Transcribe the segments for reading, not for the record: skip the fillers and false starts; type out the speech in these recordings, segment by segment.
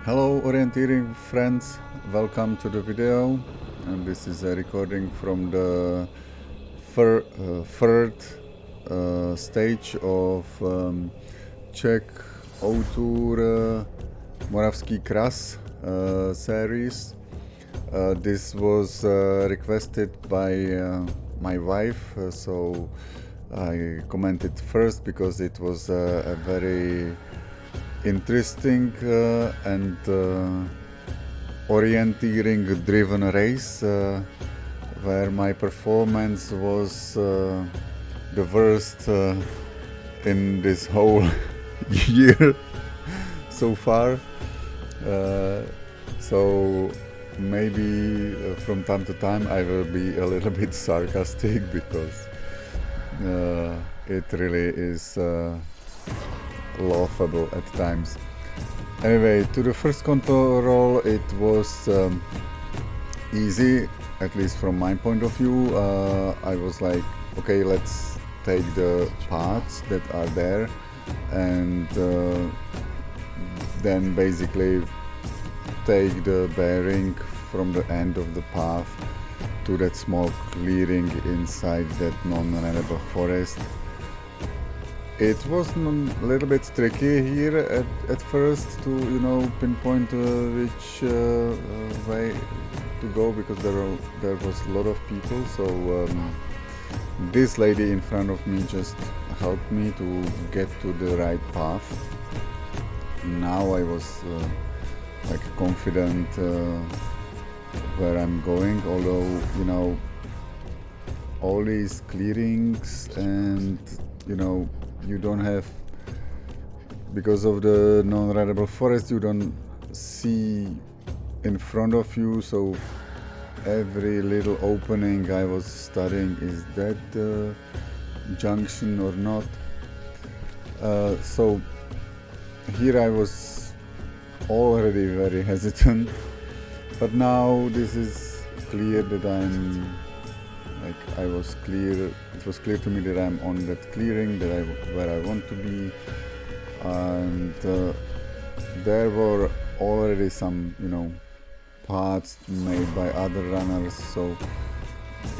Hello orienteering friends, welcome to the video, and this is a recording from the third stage of Czech O-tour Moravský kras series. This was requested by my wife, so I commented first because it was a very interesting and orienteering driven race where my performance was the worst in this whole year so far, so maybe from time to time I will be a little bit sarcastic because it really is laughable at times. Anyway, to the first control it was easy, at least from my point of view. I was like, okay, let's take the paths that are there and then basically take the bearing from the end of the path to that small clearing inside that non-runnable forest. It was a little bit tricky here at first to pinpoint which way to go, because there was a lot of people. So this lady in front of me just helped me to get to the right path. Now I was like confident where I'm going, although all these clearings and you don't have, because of the non-runnable forest, you don't see in front of you, so every little opening I was studying, is that the junction or not? So here I was already very hesitant, but now this is clear that it was clear to me that I'm on that clearing, where I want to be, and there were already some paths made by other runners, so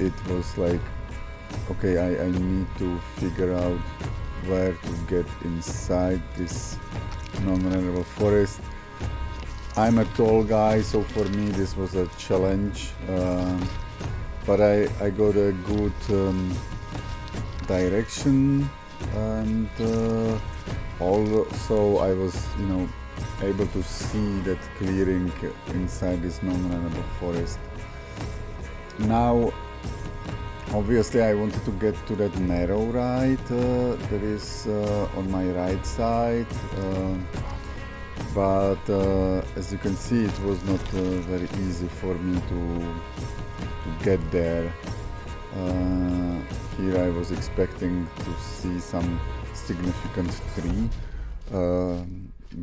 it was like, okay, I need to figure out where to get inside this non-runnable forest. I'm a tall guy, so for me this was a challenge. But I got a good direction, and also I was able to see that clearing inside this non-runnable forest. Now obviously I wanted to get to that narrow ride that is on my right side, but as you can see, it was not very easy for me to get there. Here I was expecting to see some significant tree,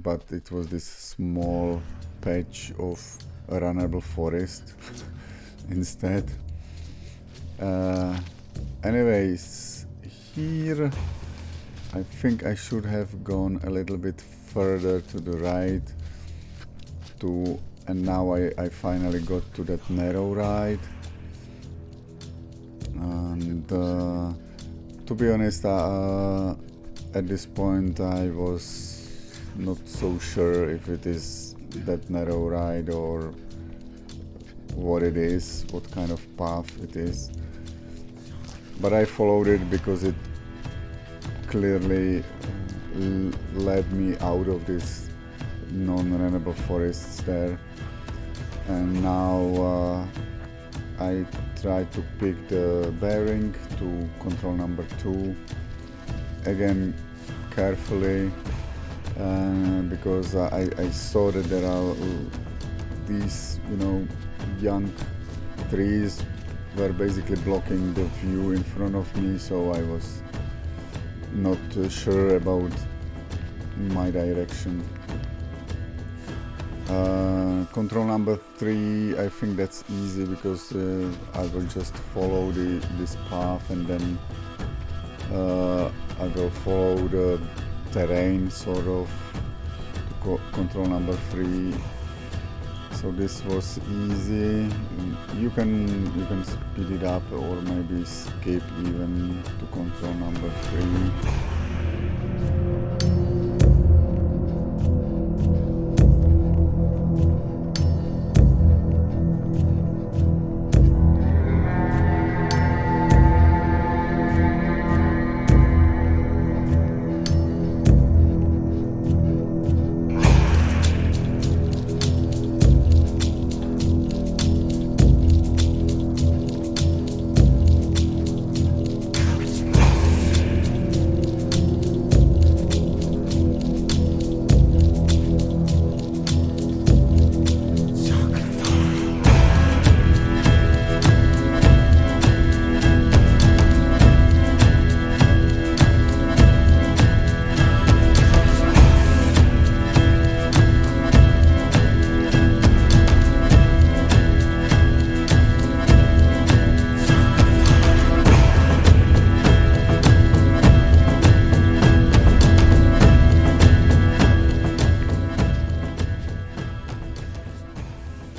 but it was this small patch of runnable forest instead. Anyways, here I think I should have gone a little bit further to the right, and now I finally got to that narrow ride. And to be honest, at this point I was not so sure if it is that narrow ride or what it is, what kind of path it is, but I followed it because it clearly led me out of this non-runnable forests there. And now I try to pick the bearing to control number 2, again carefully, because I saw that there are these young trees were basically blocking the view in front of me, so I was not sure about my direction. Control number 3, I think that's easy because I will just follow this path, and then I will follow the terrain sort of to control number 3. So this was easy. You can speed it up or maybe skip even to control number 3.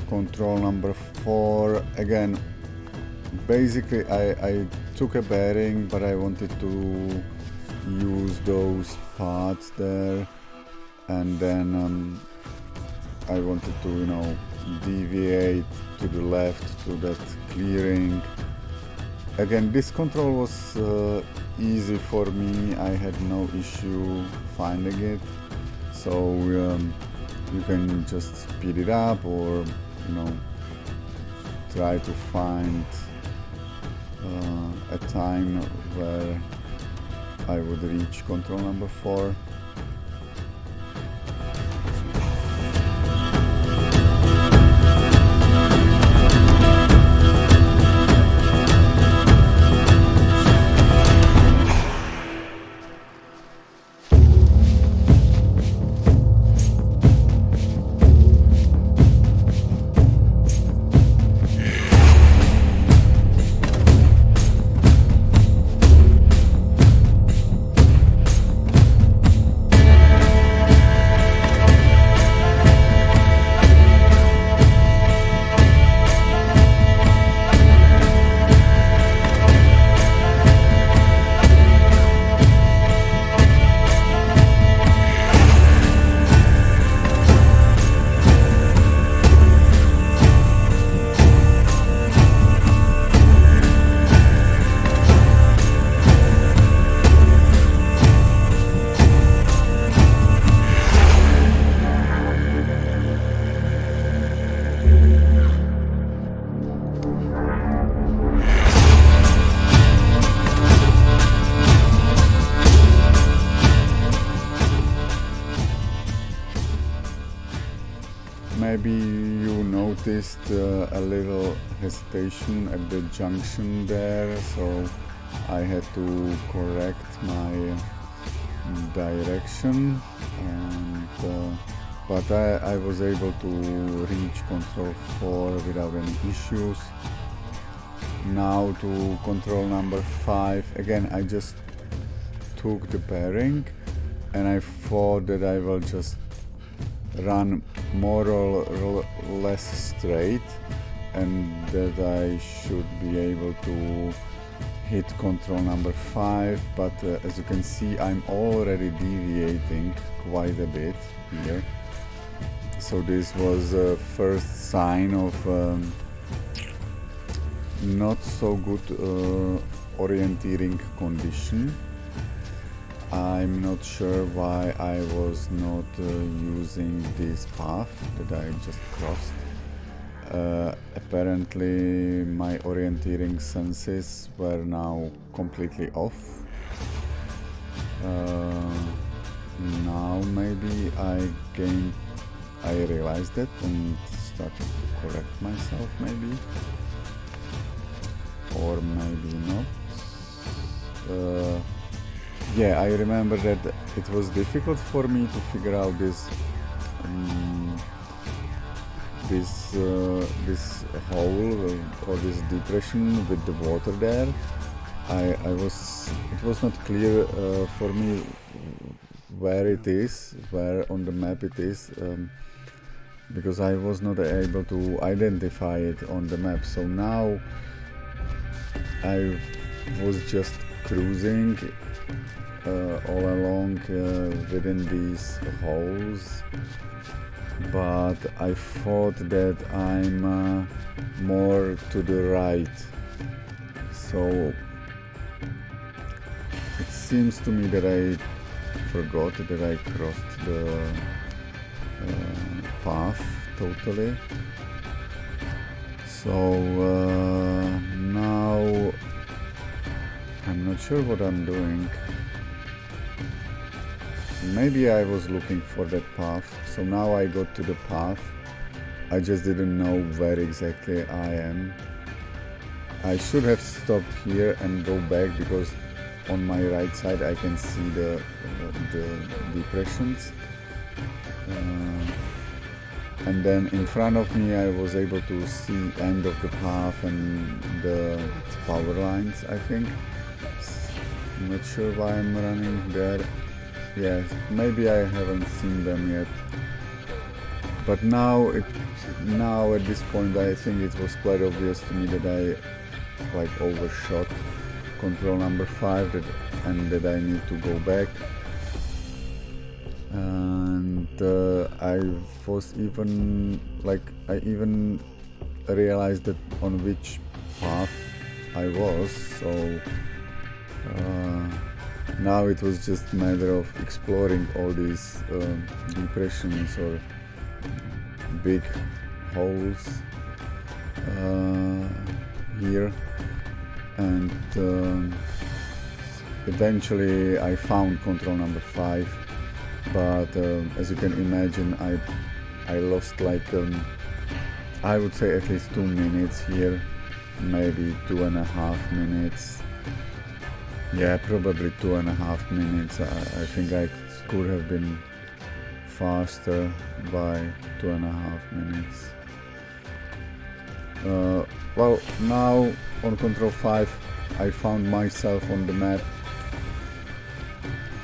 Control number 4, again, basically I took a bearing, but I wanted to use those parts there, and then I wanted to, you know, deviate to the left to that clearing. Again, this control was easy for me, I had no issue finding it, so you can just speed it up or, you know, try to find a time where I would reach control number 4. Maybe you noticed a little hesitation at the junction there, so I had to correct my direction, and but I was able to reach control 4 without any issues. Now to control number 5, again I just took the bearing and I thought that I will just run more or less straight and that I should be able to hit control number 5, but as you can see I'm already deviating quite a bit here, so this was a first sign of not so good orienteering condition. I'm not sure why I was not using this path that I just crossed. Apparently my orienteering senses were now completely off. Now maybe I realized it and started to correct myself, maybe, or maybe not. Yeah, I remember that it was difficult for me to figure out this hole or this depression with the water there. It was not clear for me where it is, where on the map it is, because I was not able to identify it on the map. So now I was just cruising all along within these holes, but I thought that I'm more to the right. So it seems to me that I forgot that I crossed the path totally. So now I'm not sure what I'm doing. Maybe I was looking for that path. So now I got to the path. I just didn't know where exactly I am. I should have stopped here and go back, because on my right side I can see the depressions. And then in front of me I was able to see end of the path and the power lines, I think. I'm not sure why I'm running there. Yeah, maybe I haven't seen them yet. But now at this point I think it was quite obvious to me that I like overshot control number 5 and that I need to go back. And I was even I even realized that on which path I was. So now it was just a matter of exploring all these depressions or big holes here, and eventually I found control number 5, but as you can imagine I lost like I would say at least 2 minutes here, maybe 2.5 minutes. Yeah, probably 2.5 minutes. I think I could have been faster by 2.5 minutes. Well, now on control 5 I found myself on the map,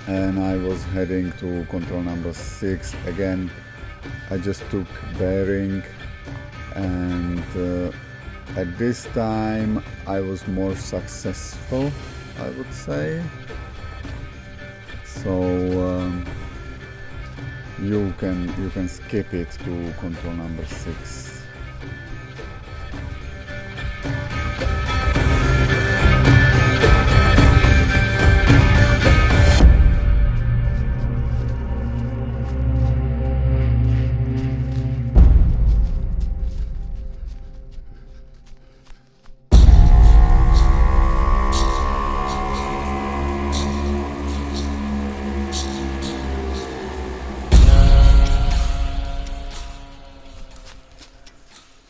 and I was heading to control number 6 again. I just took bearing, and at this time I was more successful, I would say. So you can skip it to control number 6.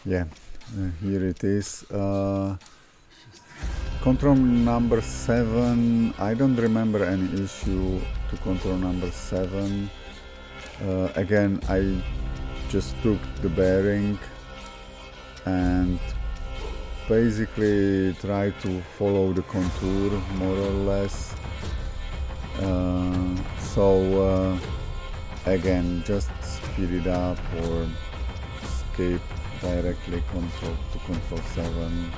Yeah, here it is. Control number 7, I don't remember any issue to control number 7. Again, I just took the bearing and basically tried to follow the contour more or less. So again, just speed it up or skip directly to control 7.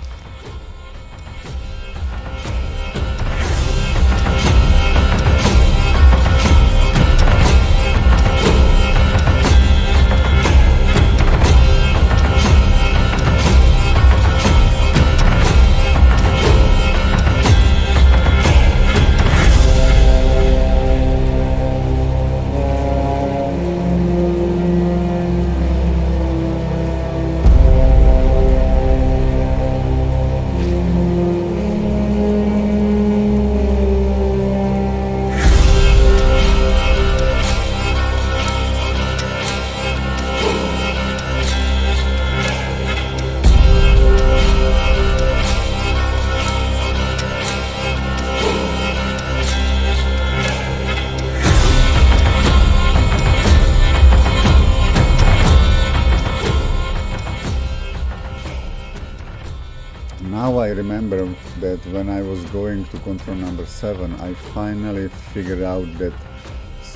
Now I remember that when I was going to control number 7, I finally figured out that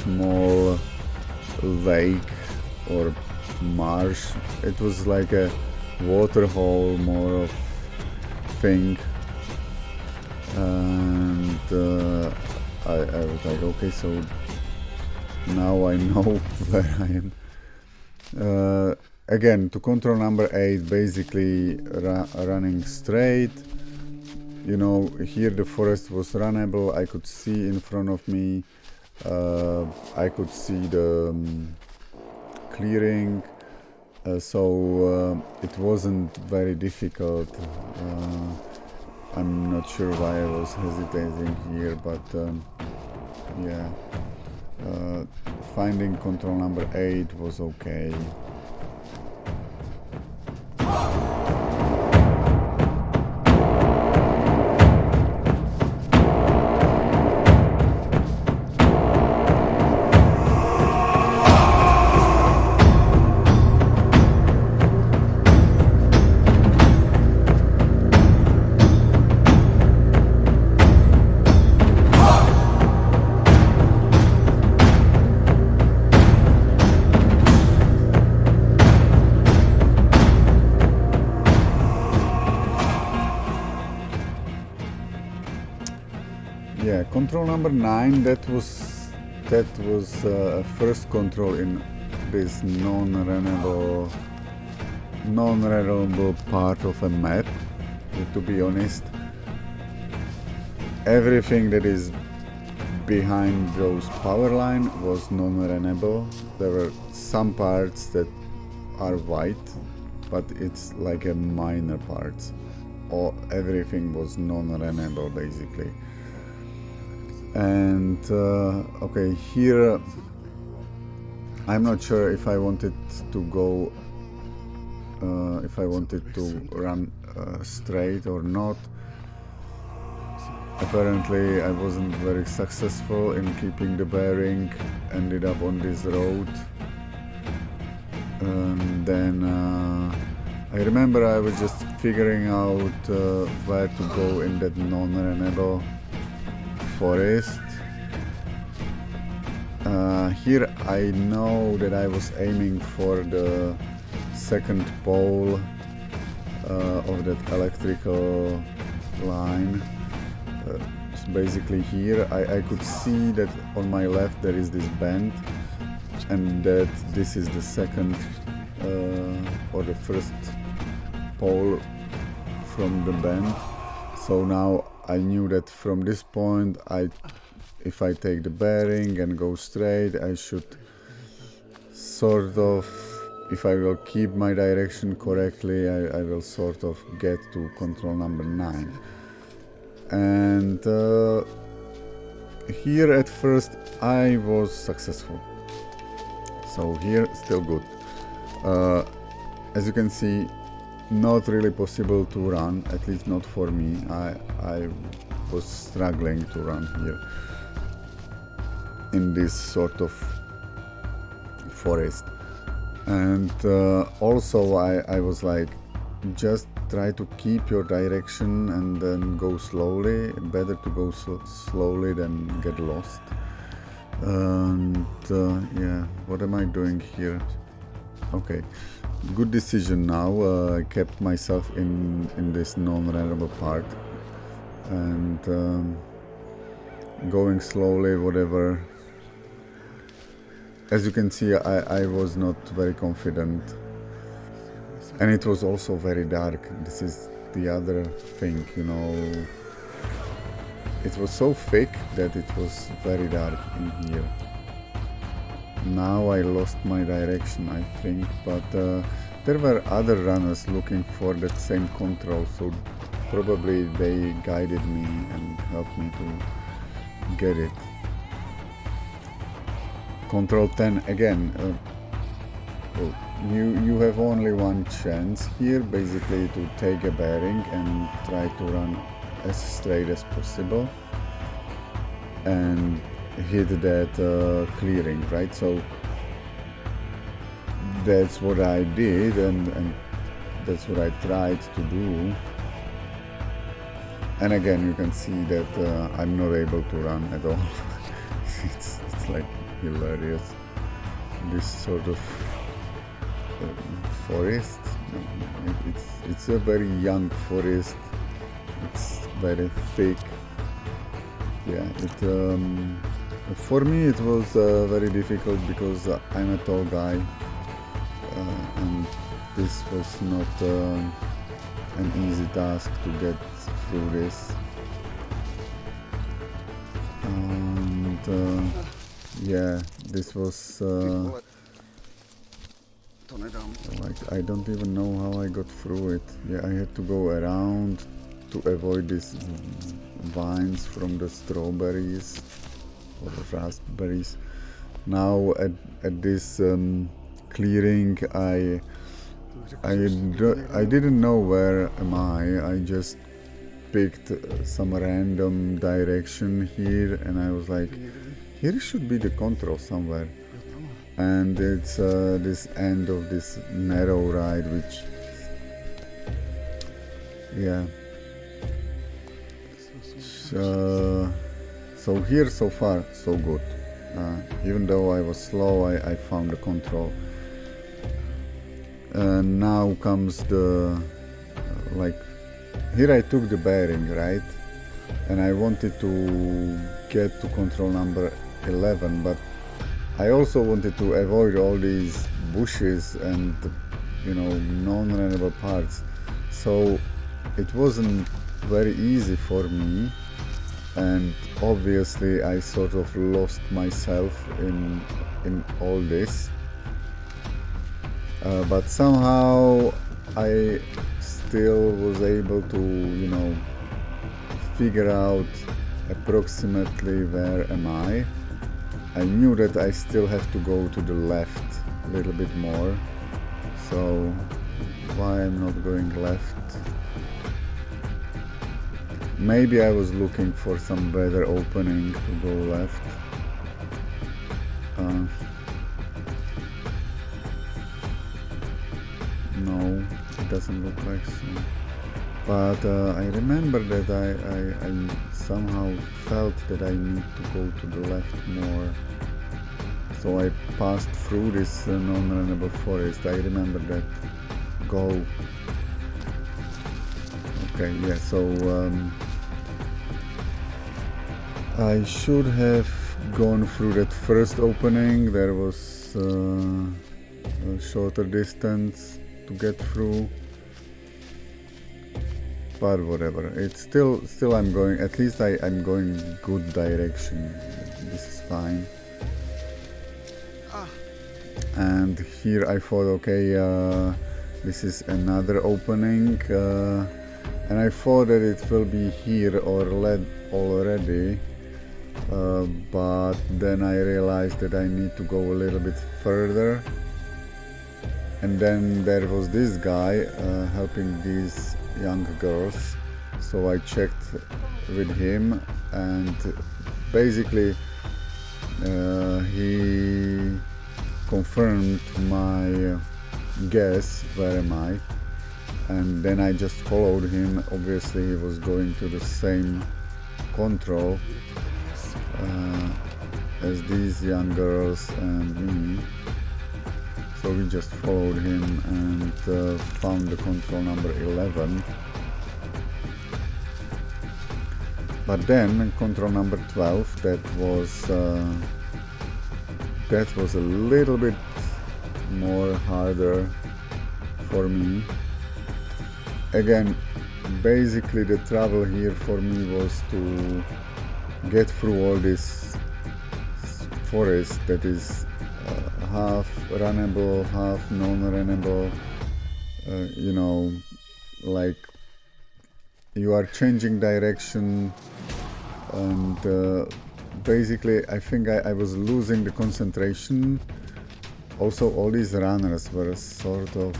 small lake or marsh. It was like a water hole more of thing, and I was like, okay, so now I know where I am. Again, to control number 8, basically running straight. You know, here the forest was runnable. I could see in front of me. I could see the clearing, so it wasn't very difficult. I'm not sure why I was hesitating here, but yeah, finding control number 8 was okay. Yeah, control number 9, that was first control in this non-runnable part of a map. To be honest, everything that is behind those power line was non-runnable. There were some parts that are white, but it's like a minor parts. Or everything was non-runnable basically. And okay, here I'm not sure if I wanted to go, if I wanted to run straight or not. Apparently I wasn't very successful in keeping the bearing, ended up on this road. And then I remember I was just figuring out where to go in that non-runnable forest. Here I know that I was aiming for the second pole of that electrical line. So basically here I could see that on my left there is this bend, and that this is the second or the first pole from the bend. So now I knew that from this point, if I take the bearing and go straight, I should sort of, if I will keep my direction correctly, I will sort of get to control number 9. And here at first I was successful. So here still good. As you can see, not really possible to run, at least not for me. I was struggling to run here in this sort of forest. And also I was like, just try to keep your direction and then go slowly. Better to go slowly than get lost. And yeah, what am I doing here? Okay, good decision now. I kept myself in this non-runnable part, and going slowly, whatever. As you can see, I was not very confident, and it was also very dark. This is the other thing, you know. It was so thick that it was very dark in here. Now I lost my direction, I think, but there were other runners looking for that same control, so probably they guided me and helped me to get it. Control 10 again. You have only one chance here, basically, to take a bearing and try to run as straight as possible and hit that clearing, right? So that's what I did, and that's what I tried to do. And again, you can see that I'm not able to run at all. it's like hilarious. This sort of forest. It's a very young forest. It's very thick. Yeah, for me it was very difficult because I'm a tall guy, and this was not an easy task to get through this. And yeah, this was like, I don't even know how I got through it. Yeah, I had to go around to avoid these vines from the strawberries or raspberries. Now at this clearing, I didn't know where am I just picked some random direction here, and I was like, here should be the control somewhere. And it's this end of this narrow ride, which, yeah. So here so far so good. Even though I was slow, I found the control. Now comes the like, here I took the bearing, right? And I wanted to get to control number 11, but I also wanted to avoid all these bushes and, you know, non-runnable parts. So it wasn't very easy for me, and obviously I sort of lost myself in all this. But somehow I still was able to, you know, figure out approximately where am I. I knew that I still have to go to the left a little bit more. So why I'm not going left? Maybe I was looking for some better opening to go left. No, it doesn't look like so. But I remember that I somehow felt that I need to go to the left more. So I passed through this non-runnable forest. I remember that. Go. Okay, yeah, so I should have gone through that first opening. There was a shorter distance to get through. But whatever, it's still I'm going, at least I'm going good direction. This is fine. And here I thought, okay, this is another opening, and I thought that it will be here or led already, but then I realized that I need to go a little bit further. And then there was this guy helping these young girls, so I checked with him, and basically he confirmed my guess, where am I, and then I just followed him. Obviously he was going to the same control as these young girls and me. So we just followed him and found the control number 11. But then control number 12, that was a little bit more harder for me. Again, basically the trouble here for me was to get through all this forest that is half runnable, half non-runnable, you know, like you are changing direction, and basically I think I was losing the concentration. Also all these runners were sort of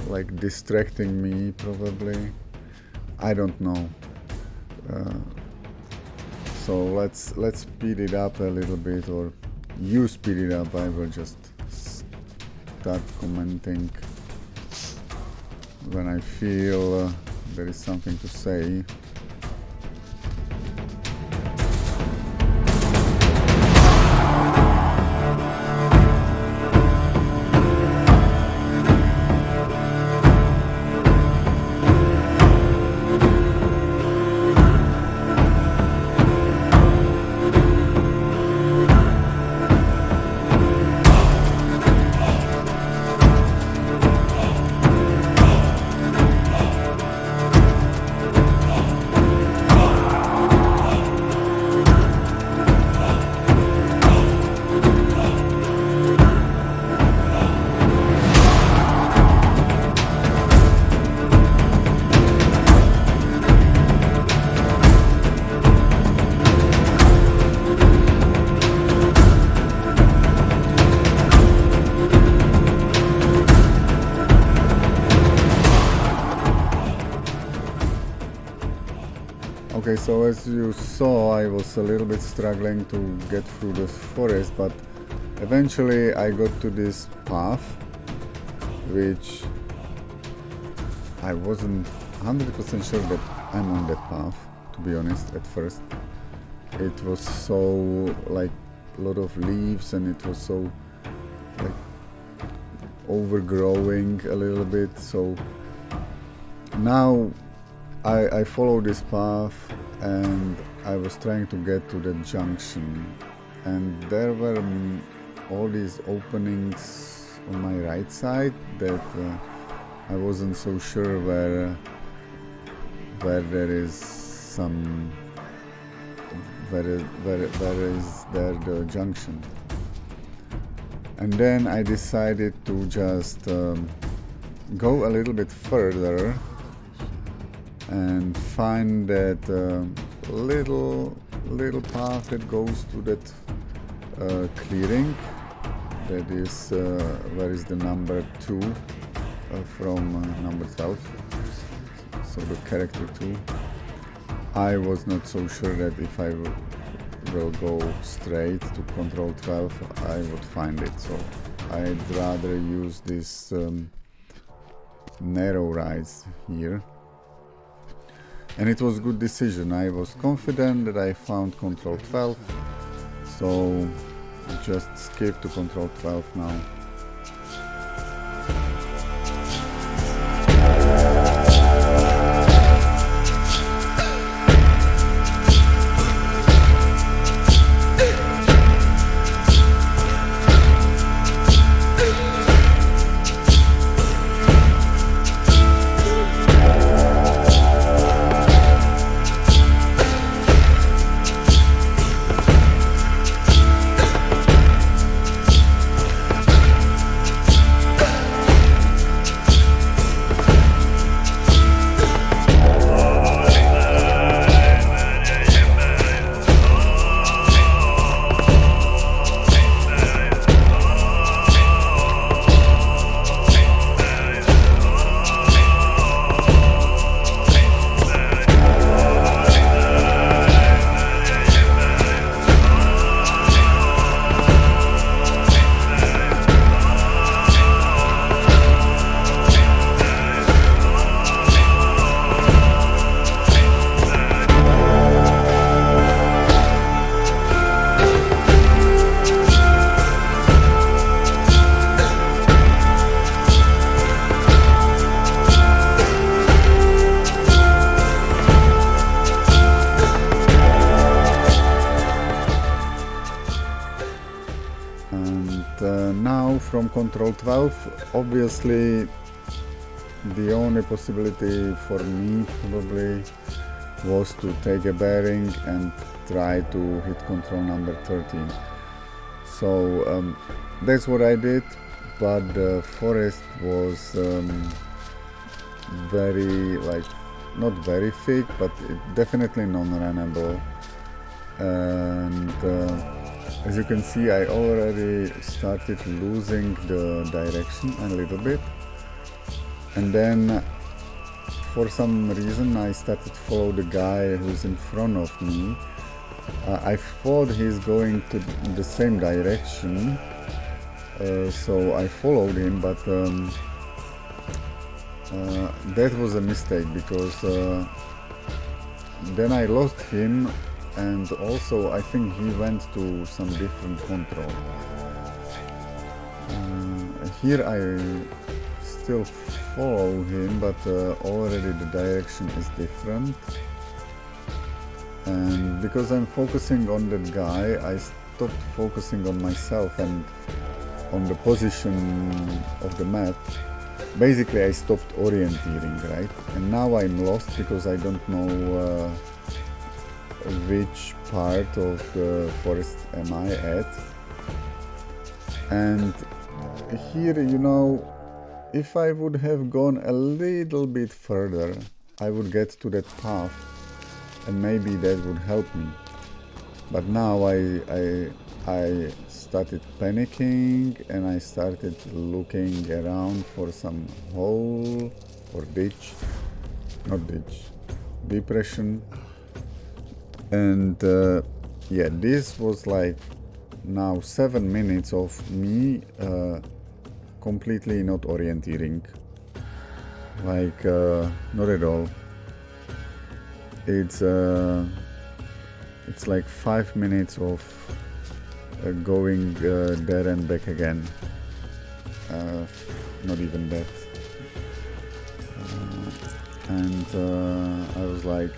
like distracting me, probably. I don't know. So let's speed it up a little bit, or you speed it up. I will just start commenting when I feel there is something to say. Okay, so as you saw, I was a little bit struggling to get through the forest, but eventually I got to this path, which I wasn't 100% sure that I'm on that path, to be honest, at first. It was so like a lot of leaves, and it was so like overgrowing a little bit. So now I follow this path, and I was trying to get to the junction, and there were all these openings on my right side that I wasn't so sure where there is some where is there the junction. And then I decided to just go a little bit further and find that little path that goes to that clearing. That is where is the number 2 from number 12. So the character 2. I was not so sure that if I will go straight to control 12, I would find it. So I'd rather use this narrow rides here. And it was a good decision. I was confident that I found control 12. So just skip to control 12 now. Now from control 12, obviously the only possibility for me probably was to take a bearing and try to hit control number 13. So that's what I did, but the forest was very, like, not very thick, but definitely non-runnable. And as you can see, I already started losing the direction a little bit, and then for some reason I started to follow the guy who's in front of me. I thought he's going to the same direction, so I followed him, but that was a mistake, because then I lost him. And also I think he went to some different control. Here I still follow him, but already the direction is different. And because I'm focusing on that guy, I stopped focusing on myself and on the position of the map. Basically I stopped orienteering, right? And now I'm lost because I don't know which part of the forest am I at. And here, you know, if I would have gone a little bit further, I would get to that path and maybe that would help me. But now I started panicking, and I started looking around for some hole or ditch, not ditch, depression, And yeah, this was like now 7 minutes of me completely not orienteering, like not at all. It's like 5 minutes of going there and back again, not even that. And I was like,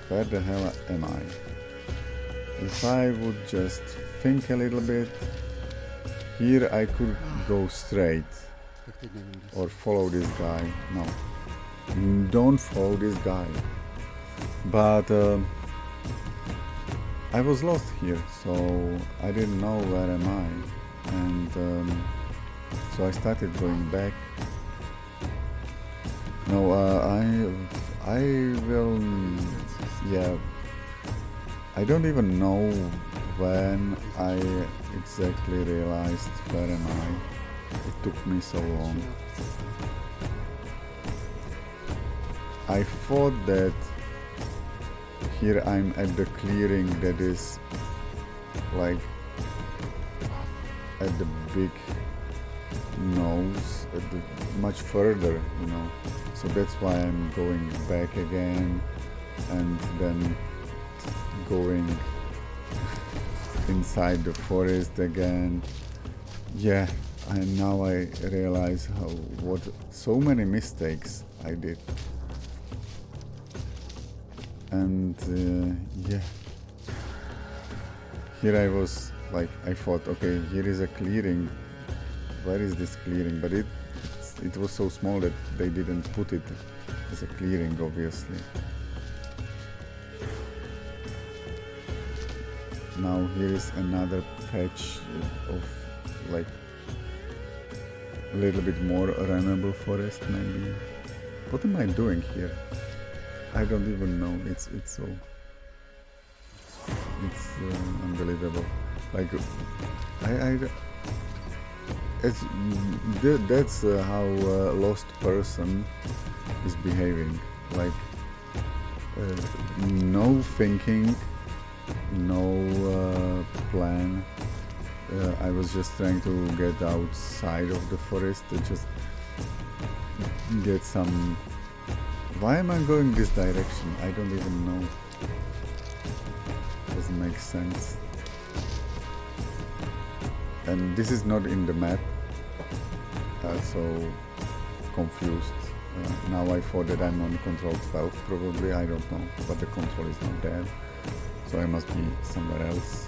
where the hell am I? If I would just think a little bit, here I could go straight or follow this guy. No, don't follow this guy. But I was lost here, so I didn't know where am I, and so I started going back. No, I will, yeah, I don't even know when I exactly realized where am I. It took me so long. I thought that here I'm at the clearing that is like at the big nose, at the, much further, you know. So that's why I'm going back again and then going inside the forest again. Yeah, and now I realize what so many mistakes I did. And yeah, here I was like, I thought, okay, here is a clearing. Where is this clearing? But it was so small that they didn't put it as a clearing, obviously. Now here is another patch of like a little bit more runnable forest, maybe. What am I doing here? I don't even know. It's unbelievable. Like that's how a lost person is behaving. Like no thinking, no plan. I was just trying to get outside of the forest to just get some. Why am I going this direction? I don't even know. Doesn't make sense. And this is not in the map, so confused. Now I thought that I'm on control 12, probably, I don't know, but the control is not there, so I must be somewhere else.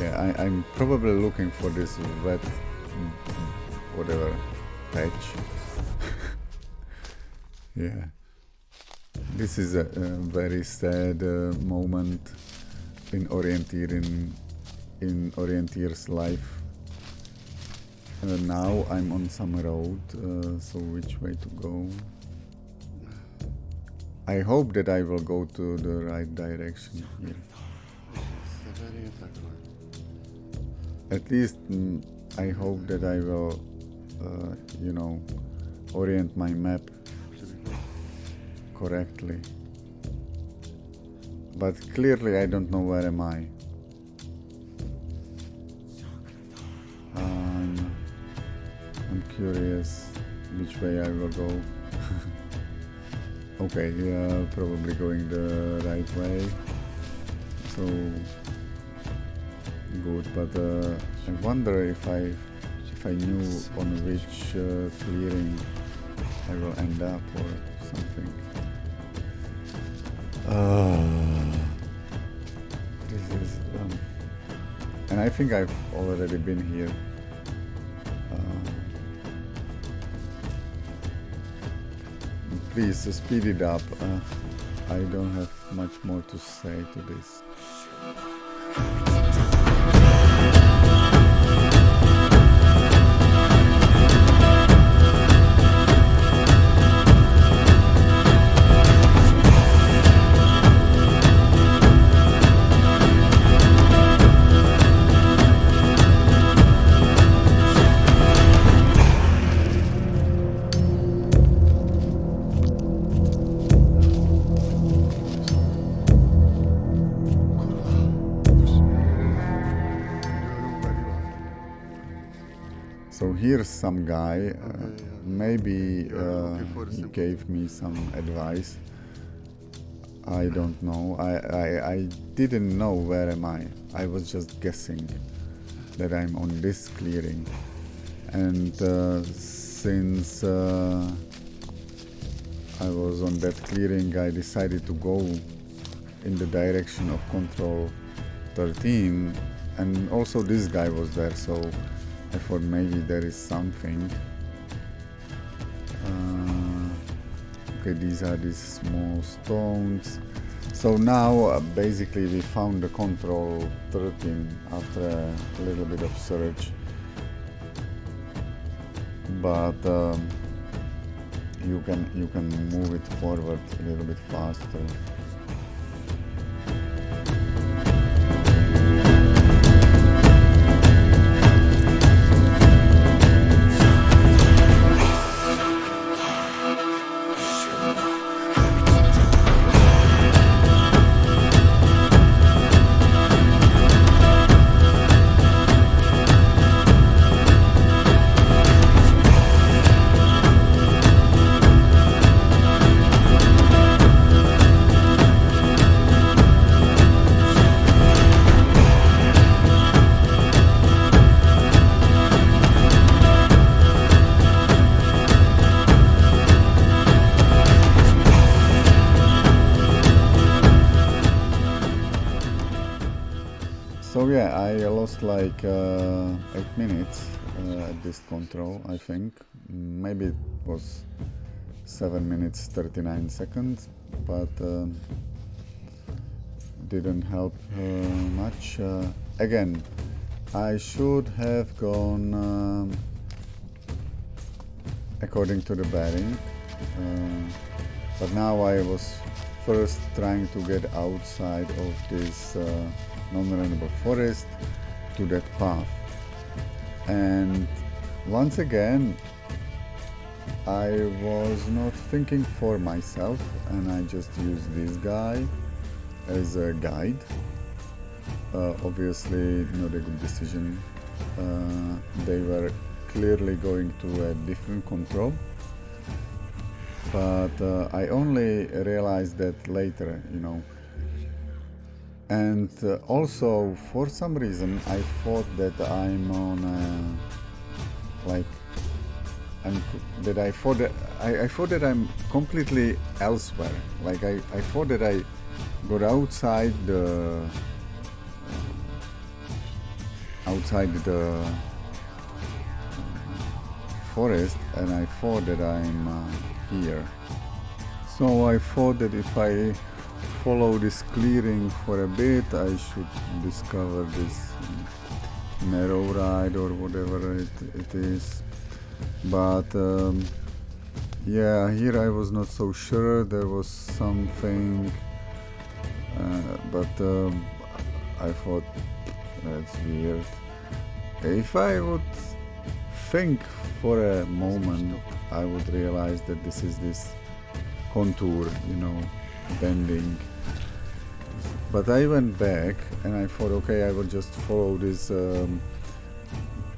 Yeah, I'm probably looking for this wet, whatever, patch. Yeah, this is a very sad moment in orienteer's life. Now I'm on some road, so which way to go? I hope that I will go to the right direction here. At least I hope that I will, you know, orient my map correctly. But clearly I don't know where am I. I'm curious which way I will go. Okay, yeah, probably going the right way. So good, but I wonder if I knew on which clearing I will end up or something. This is, and I think I've already been here. Please speed it up. I don't have much more to say to this. here's some guy. Maybe he gave me some advice. I don't know. I didn't know where am I. I was just guessing that I'm on this clearing. And since I was on that clearing, I decided to go in the direction of control 13, and also this guy was there, so I thought maybe there is something. Okay, these are these small stones. So now basically we found the control 13 after a little bit of search, but you can move it forward a little bit faster. So yeah, I lost like 8 minutes at this control, I think. Maybe it was 7 minutes 39 seconds, but didn't help much. Again, I should have gone according to the bearing, but now I was first trying to get outside of this non-runnable forest to that path, and once again I was not thinking for myself, and I just used this guy as a guide. Obviously not a good decision. They were clearly going to a different control, but I only realized that later, you know. And also, for some reason, I thought that I'm on I thought that I'm completely elsewhere. Like I thought that I got outside the forest, and I thought that I'm here. So I thought that if I follow this clearing for a bit, I should discover this narrow ride or whatever it is. But yeah, here I was not so sure. There was something, but I thought that's weird. If I would think for a moment, I would realize that this is this contour, you know, bending. But I went back and I thought, okay, I will just follow this.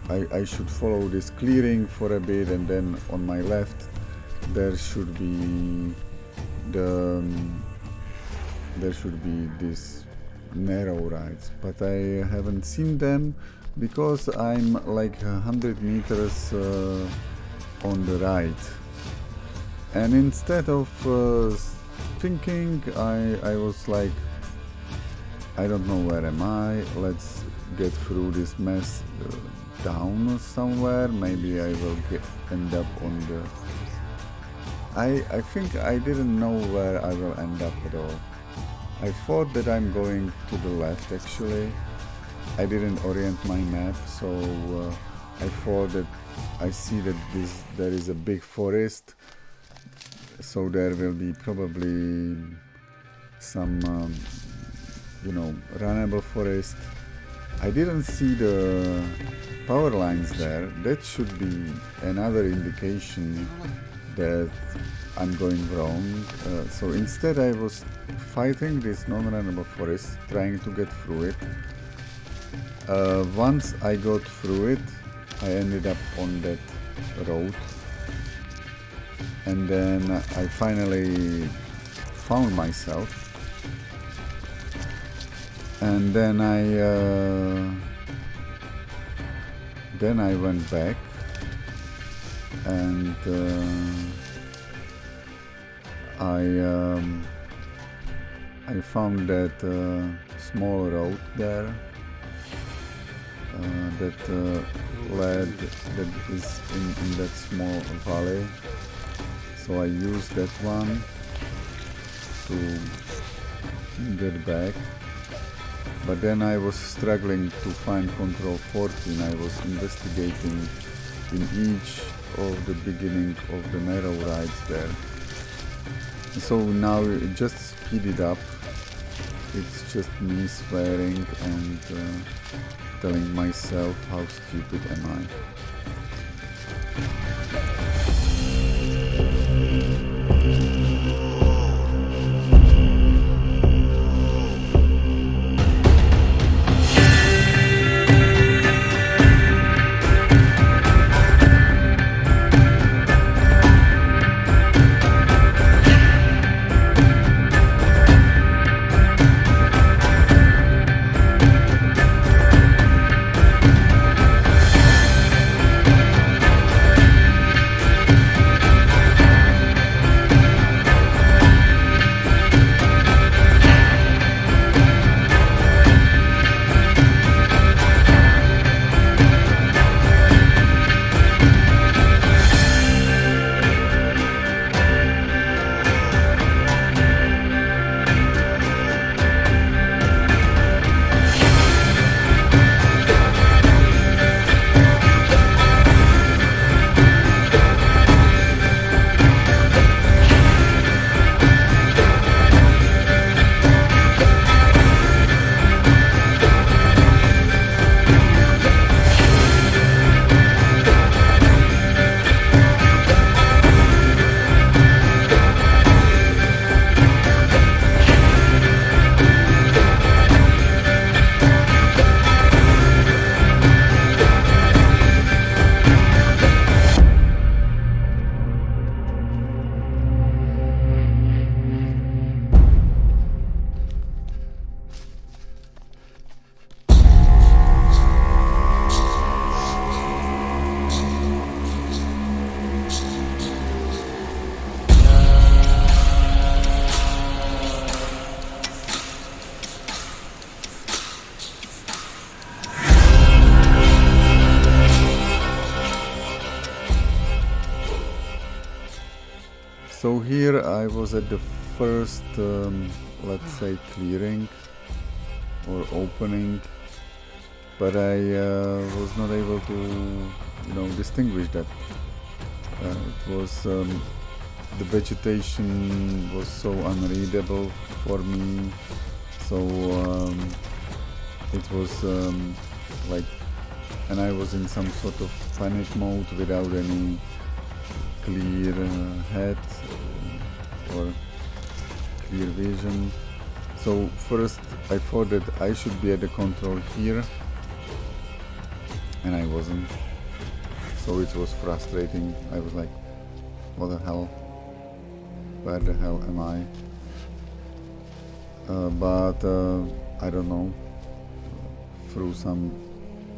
I should follow this clearing for a bit, and then on my left there should be these narrow rides, but I haven't seen them because I'm like 100 meters on the right, and instead of thinking, I was like, I don't know where am I, let's get through this mess down somewhere, maybe I will end up on the... I think I didn't know where I will end up at all. I thought that I'm going to the left actually. I didn't orient my map, so I thought that I see that there is a big forest, so there will be probably some you know, runnable forest. I didn't see the power lines there. That should be another indication that I'm going wrong. So instead I was fighting this non-runnable forest, trying to get through it. Once I got through it, I ended up on that road, and then I finally found myself, and then I went back, and I found that small road there that is in that small valley. So I used that one to get back. But then I was struggling to find control 14. I was investigating in each of the beginning of the narrow rides there. So now it just speeded up. It's just me swearing and telling myself how stupid am I. So here I was at the first, let's say, clearing or opening, but I was not able to, distinguish that. It was the vegetation was so unreadable for me, so it was and I was in some sort of panic mode without any clear head or clear vision. So first I thought that I should be at the control here, and I wasn't. So it was frustrating. I was like, what the hell? Where the hell am I? But I don't know, through some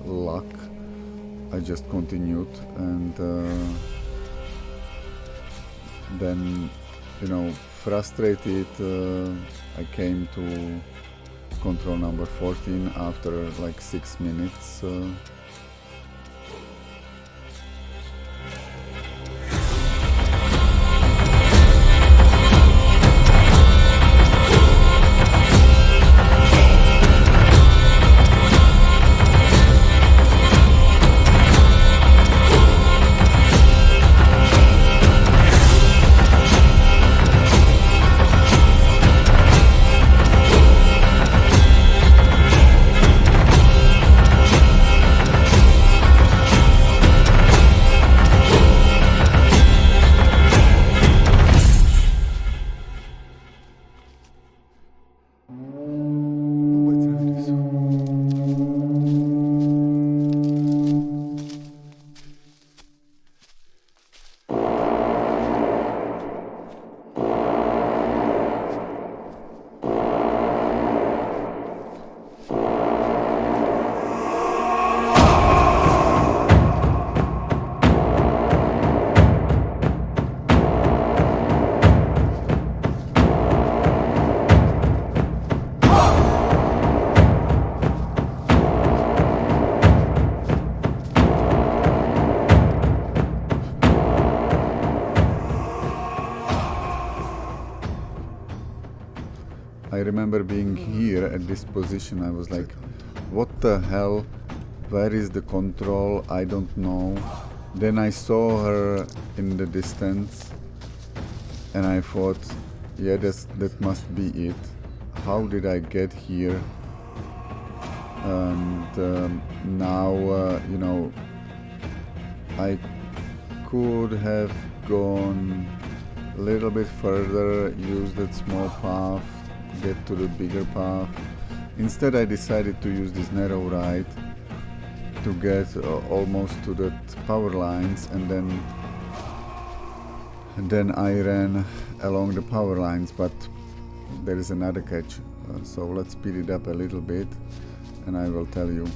luck I just continued, and then frustrated, I came to control number 14 after like 6 minutes. I remember being here at this position. I was like, what the hell? Where is the control? I don't know. Then I saw her in the distance and I thought, yeah, that must be it. How did I get here? And now, you know, I could have gone a little bit further, use that small path, get to the bigger path. Instead, I decided to use this narrow right to get almost to the power lines, and then I ran along the power lines. But there is another catch, so let's speed it up a little bit and I will tell you.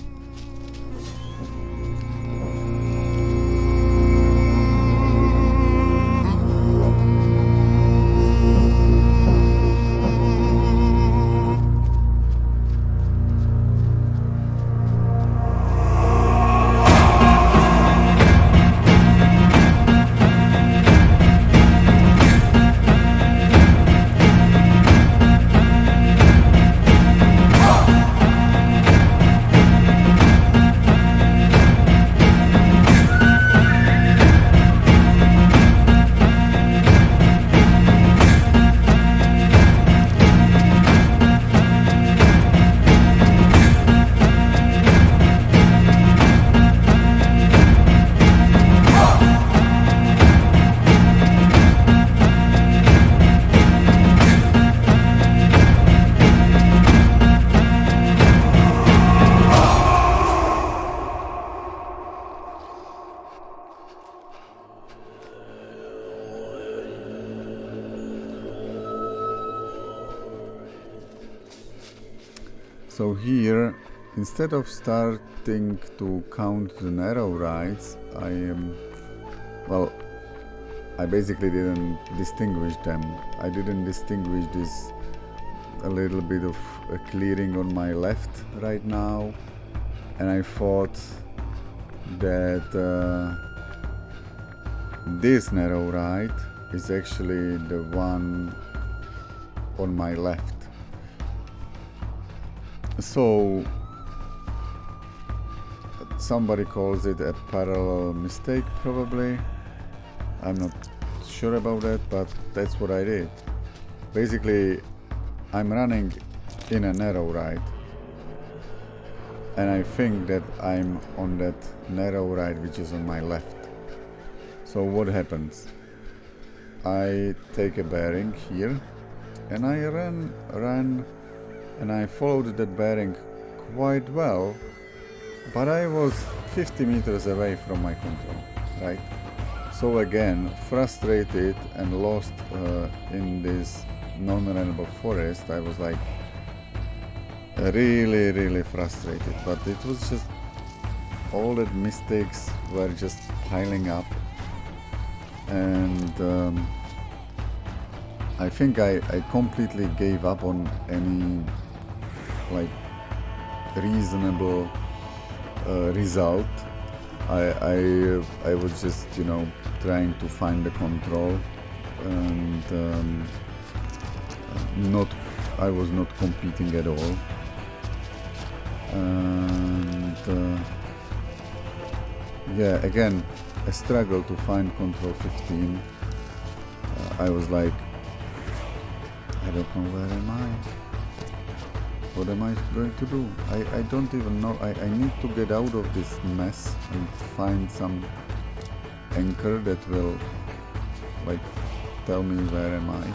So here, instead of starting to count the narrow rides, I basically didn't distinguish them. I didn't distinguish this a little bit of a clearing on my left right now, and I thought that this narrow ride is actually the one on my left. So somebody calls it a parallel mistake, probably. I'm not sure about that, but that's what I did. Basically, I'm running in a narrow ride, and I think that I'm on that narrow ride which is on my left. So what happens? I take a bearing here and I ran and I followed that bearing quite well, but I was 50 meters away from my control, right? So again, frustrated and lost in this non-runnable forest, I was like really frustrated. But it was just all the mistakes were just piling up, and I think I completely gave up on any like reasonable result. I was just, you know, trying to find the control, and I was not competing at all, and yeah, again a struggle to find control 15. I was like, I don't know, where am I? What am I going to do? I don't even know. I need to get out of this mess and find some anchor that will like tell me where am I.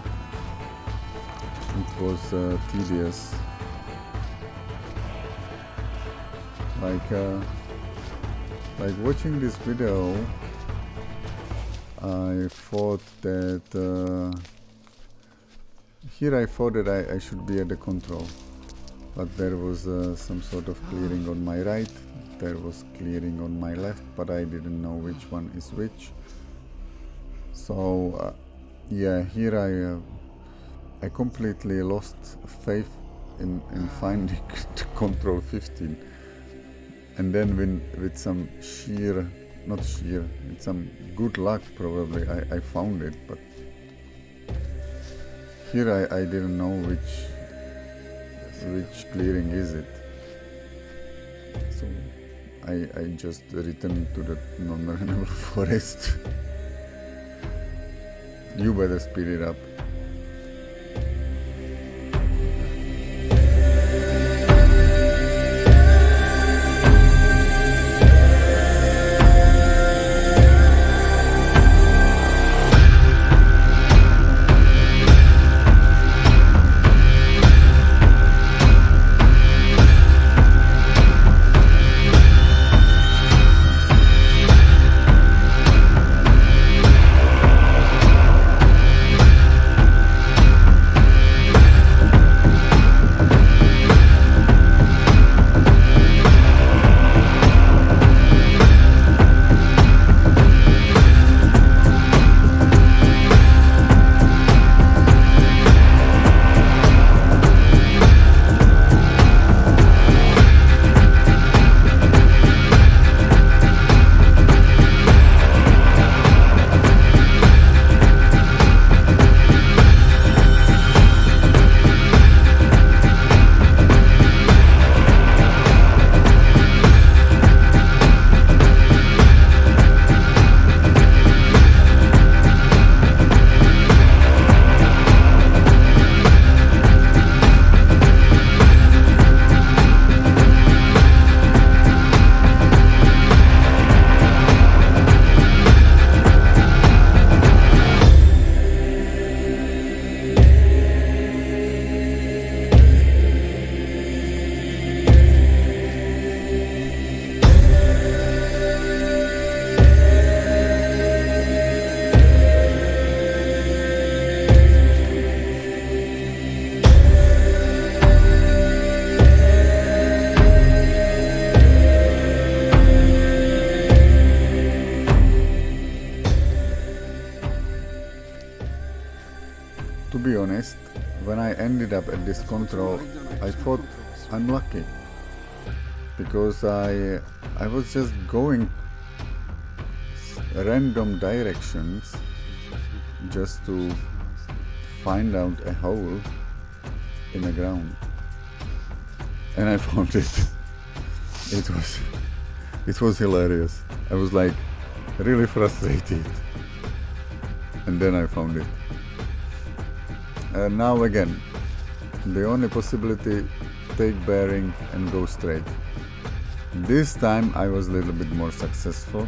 It was tedious. Like watching this video, I thought that here I thought that I should be at the control. But there was some sort of clearing on my right, there was clearing on my left, but I didn't know which one is which. So yeah, here I completely lost faith in finding control 15. And then with some with some good luck probably, I found it, but here I didn't know which clearing is it. So I just returned to the non-runnable forest. You better speed it up. To be honest, when I ended up at this control, I thought I'm lucky, because I was just going random directions just to find out a hole in the ground, and I found it. It was hilarious. I was like really frustrated, and then I found it. And now again, the only possibility, take bearing and go straight. This time I was a little bit more successful,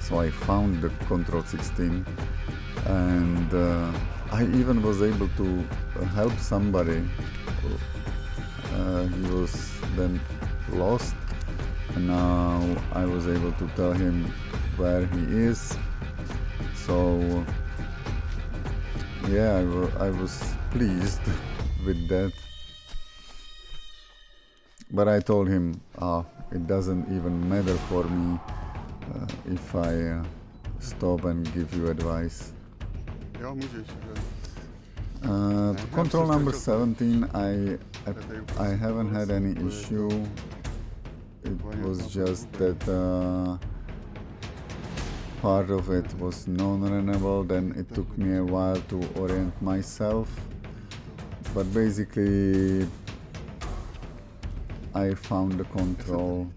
so I found the control 16, and I even was able to help somebody. He was then lost, and now I was able to tell him where he is. So yeah, I was pleased with that. But I told him, it doesn't even matter for me if I stop and give you advice. To control number 17, I haven't had any issue. It was just that part of it was non-runnable, then it took me a while to orient myself, but basically I found the control.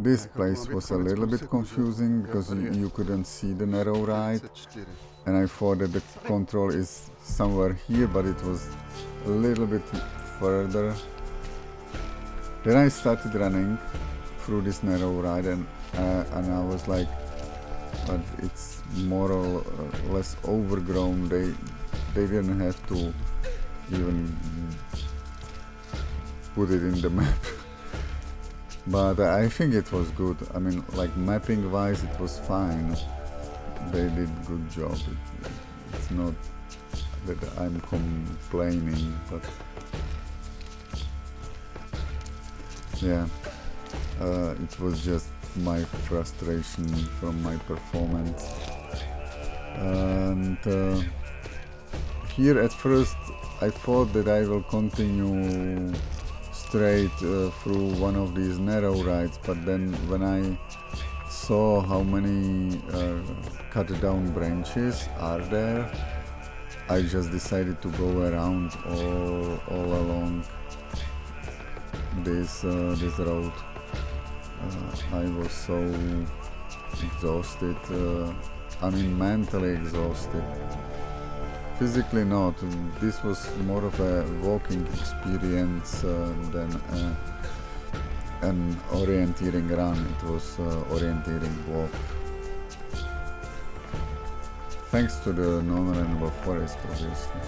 this place was a little bit confusing because you couldn't see the narrow ride, and I thought that the control is somewhere here, but it was a little bit further. Then I started running through this narrow ride, and I was like, but it's more or less overgrown. They didn't have to even put it in the map. But I think it was good. I mean, like mapping wise, it was fine. They did good job. It's not that I'm complaining, but yeah, it was just my frustration from my performance. And here at first I thought that I will continue straight through one of these narrow rides, but then when I saw how many cut down branches are there, I just decided to go around all along this road. I was so exhausted, I mean mentally exhausted. Physically not. This was more of a walking experience than an orienteering run. It was orienteering walk. Thanks to the non-runnable forest, obviously.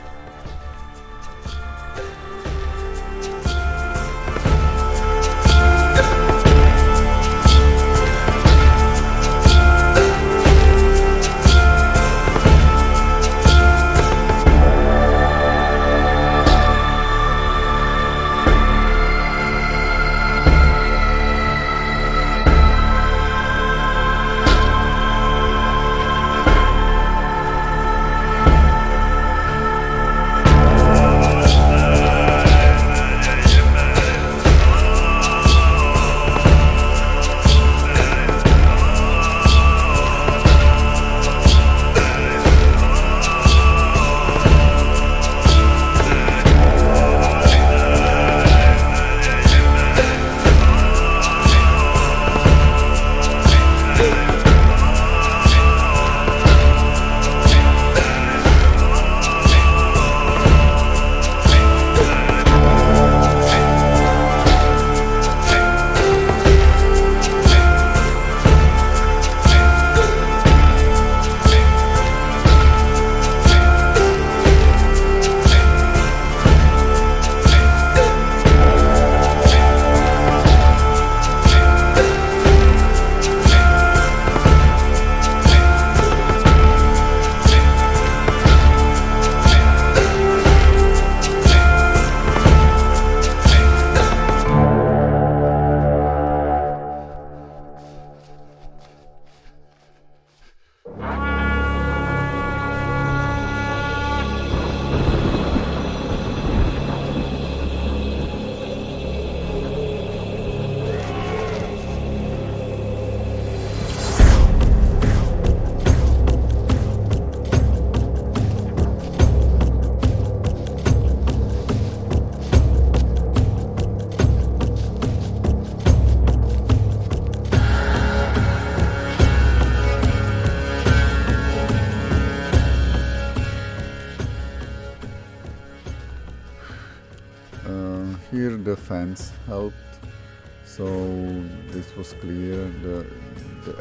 Here the fence helped, so this was clear, the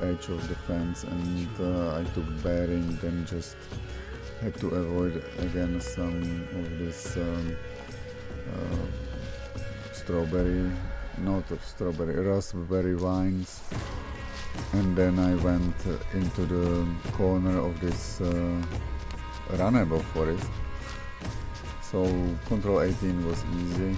edge of the fence, and I took bearing, then just had to avoid again some of this raspberry vines, and then I went into the corner of this runnable forest. So control 18 was easy.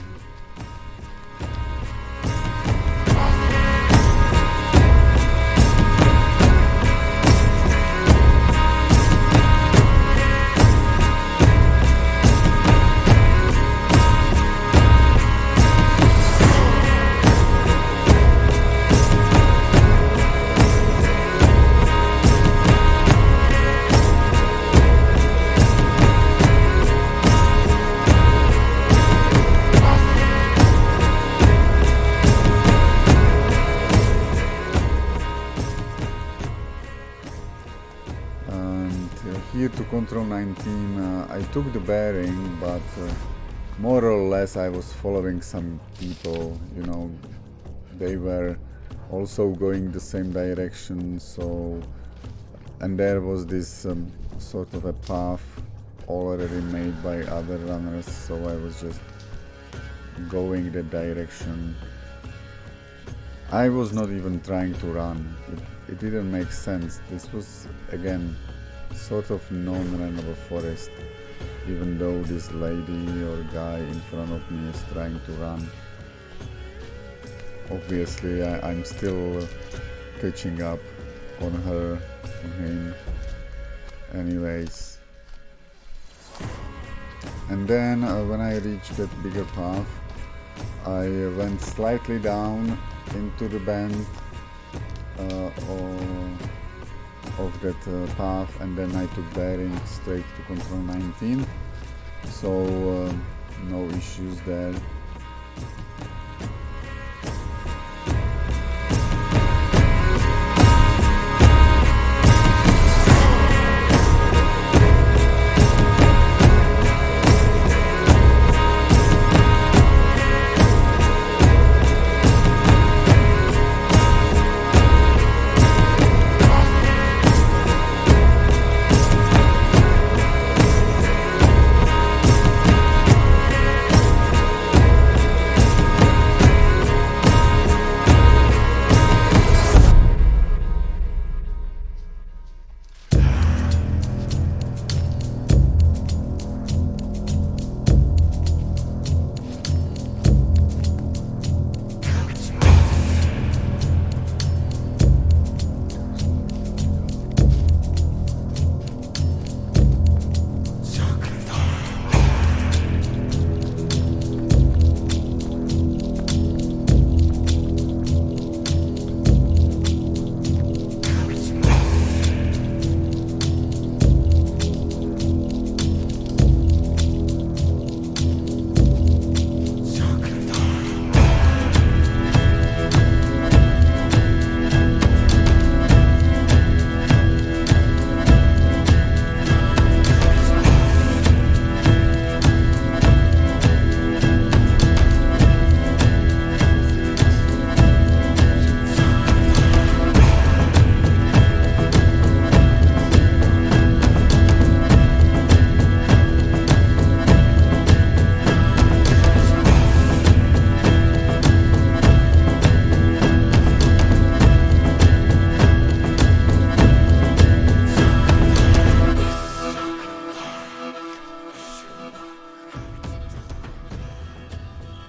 control 19 I took the bearing, but more or less I was following some people, you know, they were also going the same direction, so, and there was this sort of a path already made by other runners, so I was just going that direction. I was not even trying to run, it didn't make sense. This was again sort of non-runnable forest, even though this lady or guy in front of me is trying to run. Obviously I'm still catching up on her, on him. Anyways, and then when I reached that bigger path, I went slightly down into the bend of that path, and then I took bearing straight to control 19, so no issues there.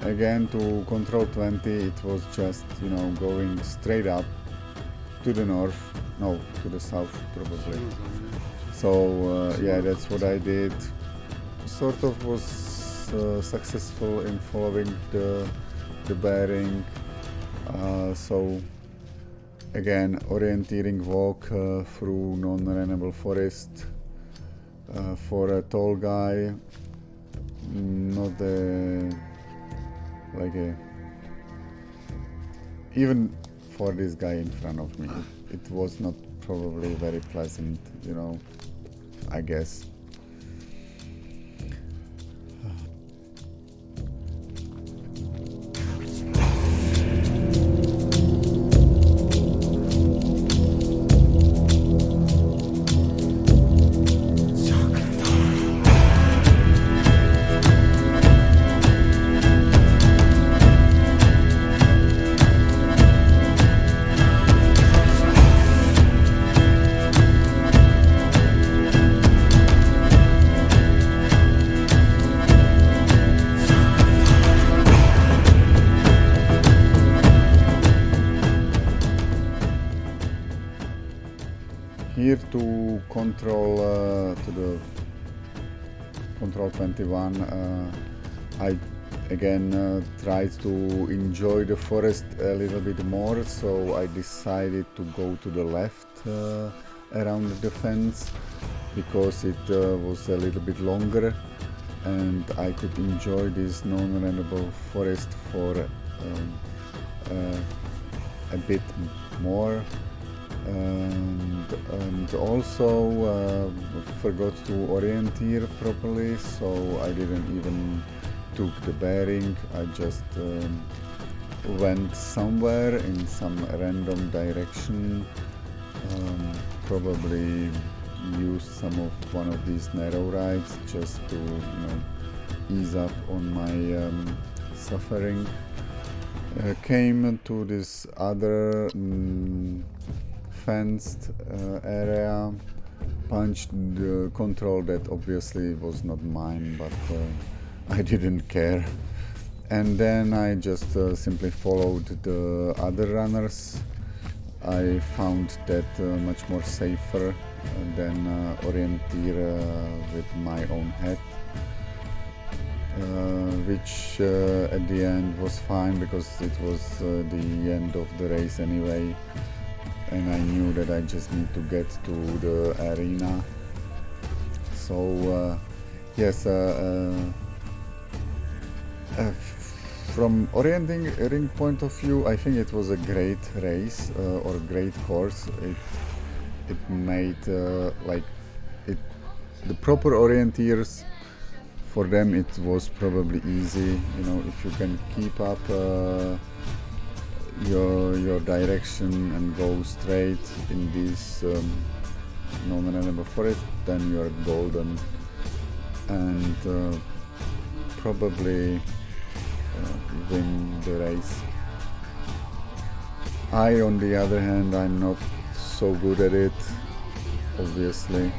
Again, to control 20, it was just, you know, going straight up to the north, no, to the south probably. So yeah, that's what I did. Sort of was successful in following the bearing. So again, orienteering walk through non-runnable forest for a tall guy, not even for this guy in front of me, it was not probably very pleasant, you know, I guess. Here to control to the control 21, I again tried to enjoy the forest a little bit more, so I decided to go to the left around the fence because it was a little bit longer and I could enjoy this non-runnable forest for a bit more. and also forgot to orienteer properly, so I didn't even took the bearing. I just went somewhere in some random direction, probably used one of these narrow rides just to ease up on my suffering. Came to this other fenced area, punched the control that obviously was not mine, but I didn't care. And then I just simply followed the other runners. I found that much more safer than orienteer with my own head. Which at the end was fine because it was the end of the race anyway, and I knew that I just need to get to the arena. So yes, from orienteering point of view, I think it was a great race or great course. It made the proper orienteers. For them it was probably easy, if you can keep up your direction and go straight in this non-renewable forest, then you are golden and probably win the race. I, on the other hand, I'm not so good at it, obviously,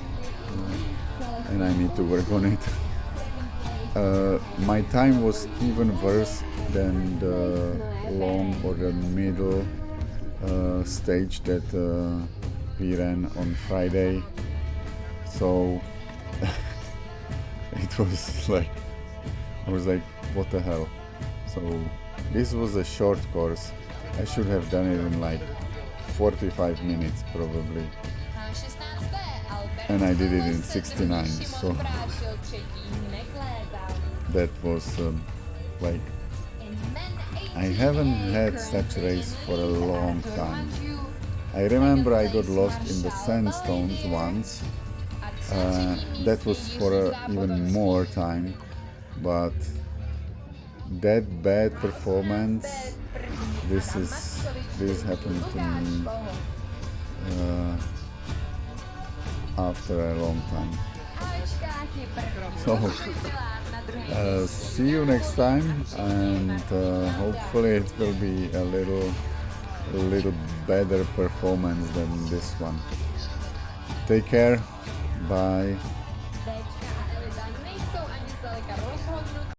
and I need to work on it. My time was even worse than the long or the middle stage that we ran on Friday. So it was like, I was like, what the hell? So this was a short course. I should have done it in like 45 minutes probably. And I did it in 69, so that was like, I haven't had such a race for a long time. I remember I got lost in the sandstones once. That was for even more time, but that bad performance, this happened to me after a long time. So see you next time, and hopefully it will be a little better performance than this one. Take care, bye.